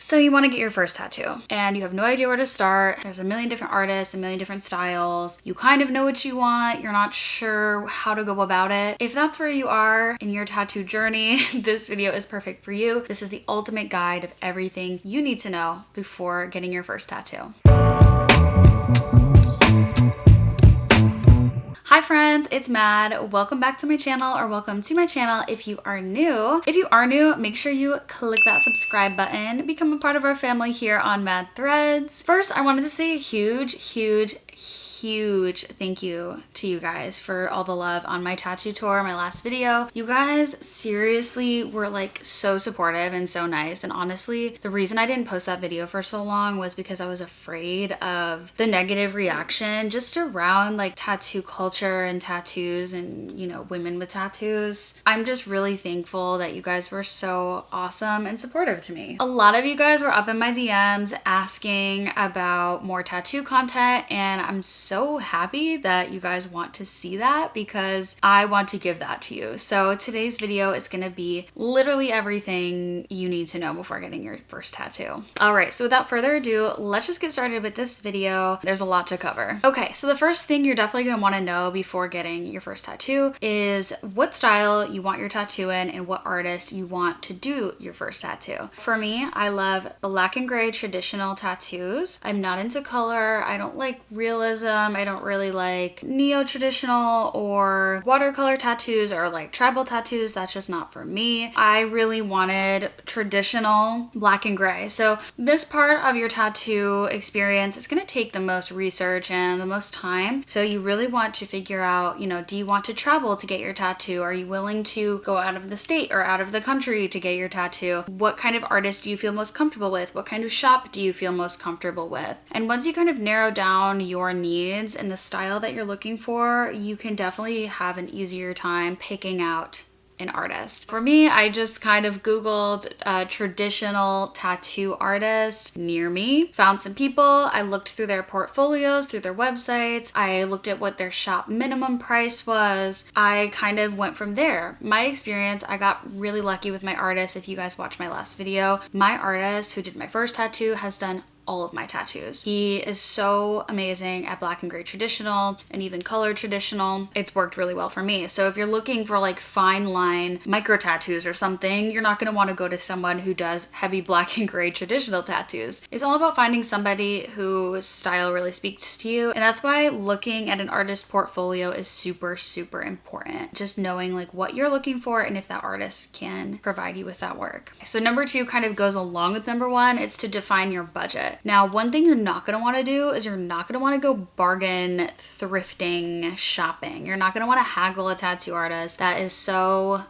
So you want to get your first tattoo and you have no idea where to start. There's a million different artists, a million different styles. You kind of know what you want. You're not sure how to go about it. If that's where you are in your tattoo journey, this video is perfect for you. This is the ultimate guide of everything you need to know before getting your first tattoo. Hi friends, it's Mad. Welcome back to my channel, or welcome to my channel if you are new. If you are new, make sure you click that subscribe button, become a part of our family here on Mad Threads. First, I wanted to say a huge thank you to you guys for all the love on my tattoo tour, my last video. You guys seriously were like so supportive and so nice, and honestly the reason I didn't post that video for so long was because I was afraid of the negative reaction just around like tattoo culture and tattoos and, you know, women with tattoos. I'm just really thankful that you guys were so awesome and supportive to me. A lot of you guys were up in my DMs asking about more tattoo content, and I'm so happy that you guys want to see that because I want to give that to you. So today's video is going to be literally everything you need to know before getting your first tattoo. All right, so without further ado, let's just get started with this video. There's a lot to cover. Okay, so the first thing you're definitely going to want to know before getting your first tattoo is what style you want your tattoo in and what artist you want to do your first tattoo. For me, I love black and gray traditional tattoos. I'm not into color. I don't like realism. I don't really like neo-traditional or watercolor tattoos or like tribal tattoos. That's just not for me. I really wanted traditional black and gray. So this part of your tattoo experience is going to take the most research and the most time. So you really want to figure out, you know, do you want to travel to get your tattoo? Are you willing to go out of the state or out of the country to get your tattoo? What kind of artist do you feel most comfortable with? What kind of shop do you feel most comfortable with? And once you kind of narrow down your needs and the style that you're looking for, you can definitely have an easier time picking out an artist. For me, I just kind of Googled a traditional tattoo artist near me, found some people, I looked through their portfolios, through their websites, I looked at what their shop minimum price was. I kind of went from there. My experience, I got really lucky with my artist. If you guys watched my last video, my artist who did my first tattoo has done all of my tattoos. He is so amazing at black and gray traditional and even color traditional. It's worked really well for me. So if you're looking for like fine line micro tattoos or something, you're not going to want to go to someone who does heavy black and gray traditional tattoos. It's all about finding somebody whose style really speaks to you. And that's why looking at an artist's portfolio is super important. Just knowing like what you're looking for and if that artist can provide you with that work. So number 2 kind of goes along with number 1. It's to define your budget. Now, one thing you're not going to want to do is you're not going to want to go bargain, thrifting, shopping. You're not going to want to haggle a tattoo artist. That is so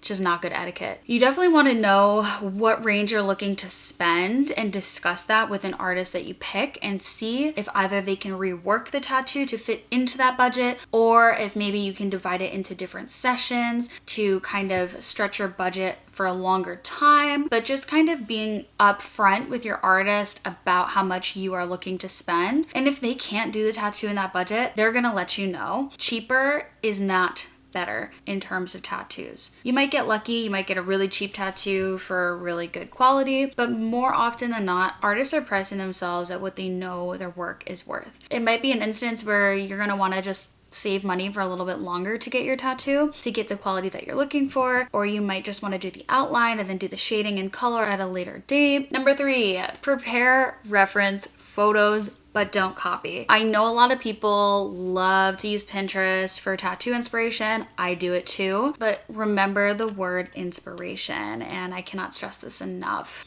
just not good etiquette. You definitely want to know what range you're looking to spend and discuss that with an artist that you pick and see if either they can rework the tattoo to fit into that budget, or if maybe you can divide it into different sessions to kind of stretch your budget for a longer time. But just kind of being upfront with your artist about how much you are looking to spend. And if they can't do the tattoo in that budget, they're gonna let you know. Cheaper is not better in terms of tattoos. You might get lucky, you might get a really cheap tattoo for really good quality, but more often than not, artists are pricing themselves at what they know their work is worth. It might be an instance where you're gonna wanna just save money for a little bit longer to get your tattoo to get the quality that you're looking for, or you might just want to do the outline and then do the shading and color at a later date. Number 3, prepare reference photos, but don't copy. I know a lot of people love to use Pinterest for tattoo inspiration. I do it too, but remember the word inspiration, and I cannot stress this enough.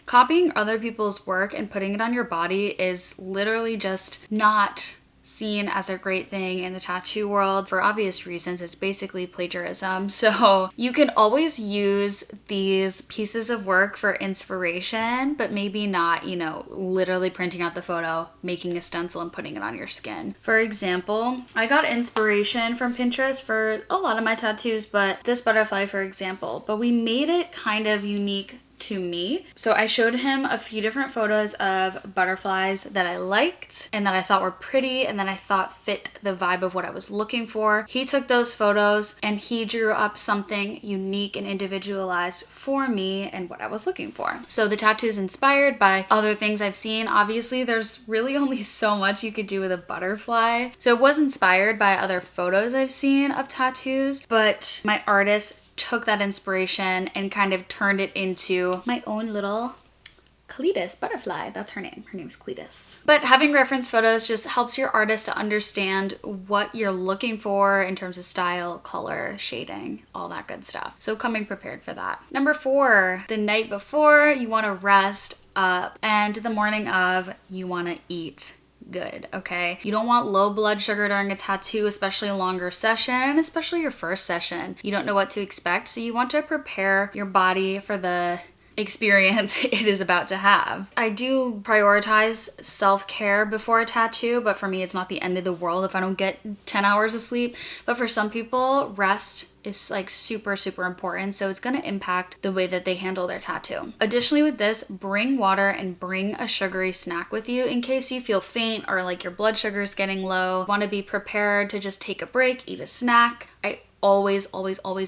Copying other people's work and putting it on your body is literally just not seen as a great thing in the tattoo world for obvious reasons. It's basically plagiarism. So you can always use these pieces of work for inspiration, but maybe not, you know, literally printing out the photo, making a stencil and putting it on your skin. For example, I got inspiration from Pinterest for a lot of my tattoos, but this butterfly, for example, but we made it kind of unique to me. So I showed him a few different photos of butterflies that I liked and that I thought were pretty and that I thought fit the vibe of what I was looking for. He took those photos and he drew up something unique and individualized for me and what I was looking for. So the tattoo is inspired by other things I've seen. Obviously, there's really only so much you could do with a butterfly. So it was inspired by other photos I've seen of tattoos, but my artist took that inspiration and kind of turned it into my own little Cletus butterfly. That's her name. Her name's Cletus. But having reference photos just helps your artist to understand what you're looking for in terms of style, color, shading, all that good stuff. So coming prepared for that. Number 4, the night before you want to rest up and the morning of you want to eat good, okay? You don't want low blood sugar during a tattoo, especially a longer session, especially your first session. You don't know what to expect, so you want to prepare your body for the experience it is about to have. I do prioritize self-care before a tattoo, but for me it's not the end of the world if I don't get 10 hours of sleep. But for some people, rest is like super important, so it's going to impact the way that they handle their tattoo. Additionally with this, bring water and bring a sugary snack with you in case you feel faint or like your blood sugar is getting low. You want to be prepared to just take a break, eat a snack. I always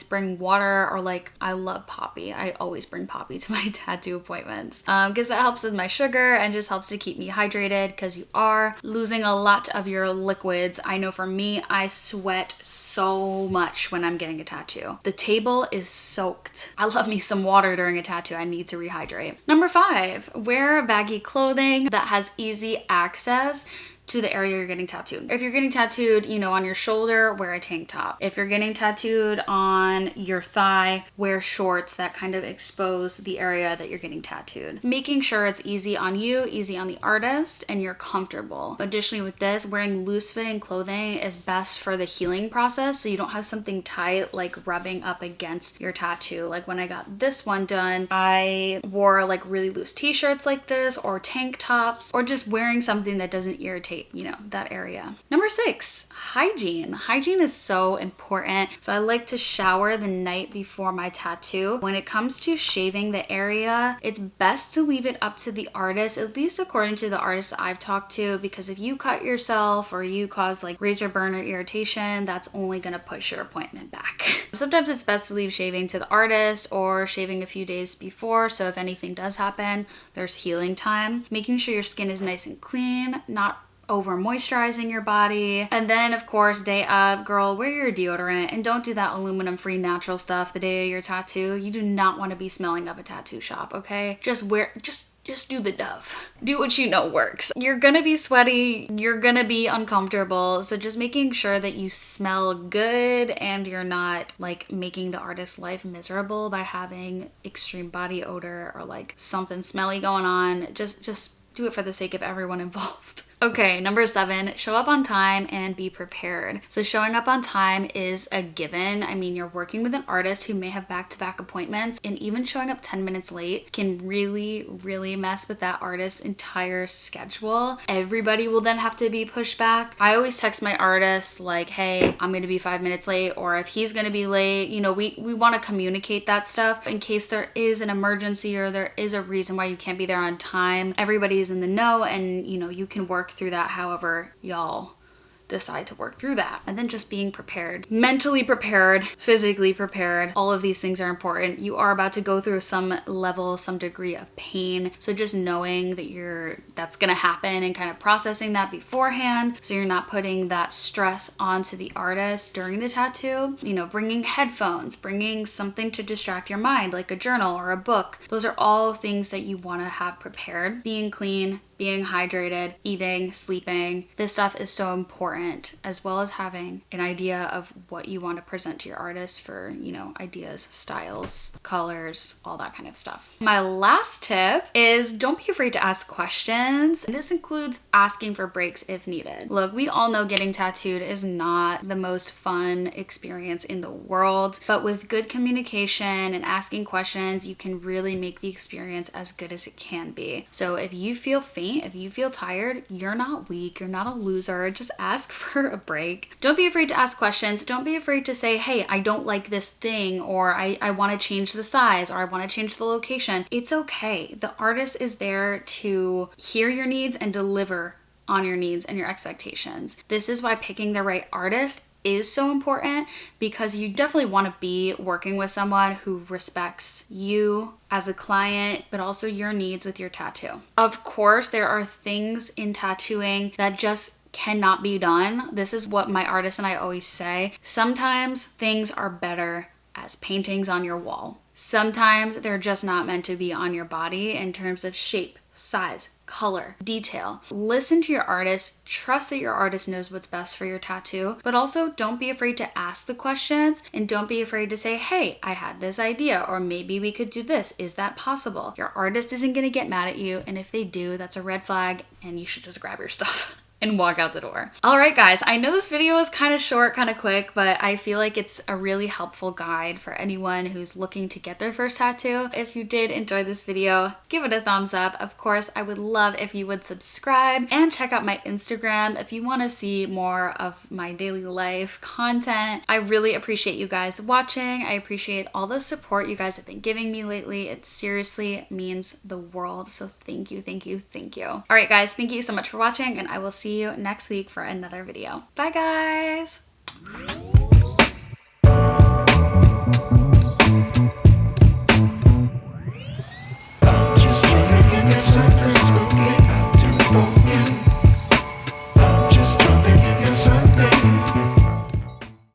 bring water, or like I love Poppi. I always bring Poppi to my tattoo appointments because that helps with my sugar and just helps to keep me hydrated because you are losing a lot of your liquids. I know for me, I sweat so much when I'm getting a tattoo. The table is soaked. I love me some water during a tattoo. I need to rehydrate. Number 5, wear baggy clothing that has easy access to the area you're getting tattooed. If you're getting tattooed, you know, on your shoulder, wear a tank top. If you're getting tattooed on your thigh, wear shorts that kind of expose the area that you're getting tattooed. Making sure it's easy on you, easy on the artist, and you're comfortable. Additionally with this, wearing loose fitting clothing is best for the healing process, so you don't have something tight like rubbing up against your tattoo. Like when I got this one done, I wore like really loose t-shirts like this, or tank tops, or just wearing something that doesn't irritate, you know, that area. Number 6, hygiene. Hygiene is so important. So I like to shower the night before my tattoo. When it comes to shaving the area, it's best to leave it up to the artist, at least according to the artists I've talked to, because if you cut yourself or you cause like razor burn or irritation, that's only gonna push your appointment back. Sometimes it's best to leave shaving to the artist or shaving a few days before, so if anything does happen, there's healing time. Making sure your skin is nice and clean, not over moisturizing your body. And then of course, day of, girl, wear your deodorant and don't do that aluminum free natural stuff the day of your tattoo. You do not want to be smelling of a tattoo shop, okay? Just do the Dove. Do what you know works. You're gonna be sweaty, you're gonna be uncomfortable, so just making sure that you smell good and you're not like making the artist's life miserable by having extreme body odor or like something smelly going on. Just do it for the sake of everyone involved. Okay, number 7, show up on time and be prepared. So showing up on time is a given. I mean, you're working with an artist who may have back-to-back appointments, and even showing up 10 minutes late can really mess with that artist's entire schedule. Everybody will then have to be pushed back. I always text my artist like, hey, I'm gonna be 5 minutes late, or if he's gonna be late, you know, we wanna communicate that stuff in case there is an emergency or there is a reason why you can't be there on time. Everybody is in the know, and you know, you can work through that however y'all decide to work through that. And then just being prepared, mentally prepared, physically prepared. All of these things are important. You are about to go through some level, some degree of pain. So just knowing that that's gonna happen and kind of processing that beforehand, so you're not putting that stress onto the artist during the tattoo. You know, bringing headphones, bringing something to distract your mind, like a journal or a book. Those are all things that you wanna have prepared. Being clean, being hydrated, eating, sleeping. This stuff is so important, as well as having an idea of what you want to present to your artist for, you know, ideas, styles, colors, all that kind of stuff. My last tip is don't be afraid to ask questions. This includes asking for breaks if needed. Look, we all know getting tattooed is not the most fun experience in the world, but with good communication and asking questions, you can really make the experience as good as it can be. So if you feel faint me, if you feel tired, you're not weak, you're not a loser. Just ask for a break. Don't be afraid to ask questions. Don't be afraid to say, hey, I don't like this thing, or I want to change the size, or I want to change the location. It's okay. The artist is there to hear your needs and deliver on your needs and your expectations. This is why picking the right artist is so important, because you definitely want to be working with someone who respects you as a client, but also your needs with your tattoo. Of course, there are things in tattooing that just cannot be done. This is what my artist and I always say. Sometimes things are better as paintings on your wall. Sometimes they're just not meant to be on your body in terms of shape, size, color, detail. Listen to your artist, trust that your artist knows what's best for your tattoo, but also don't be afraid to ask the questions, and don't be afraid to say, hey, I had this idea, or maybe we could do this. Is that possible? Your artist isn't gonna get mad at you, and if they do, that's a red flag, and you should just grab your stuff and walk out the door. All right, guys, I know this video is kind of short, kind of quick, but I feel like it's a really helpful guide for anyone who's looking to get their first tattoo. If you did enjoy this video, give it a thumbs up. Of course, I would love if you would subscribe and check out my Instagram if you want to see more of my daily life content. I really appreciate you guys watching. I appreciate all the support you guys have been giving me lately. It seriously means the world. So thank you, thank you, thank you. All right, guys, thank you so much for watching, and I will see you next week for another video. Bye, guys.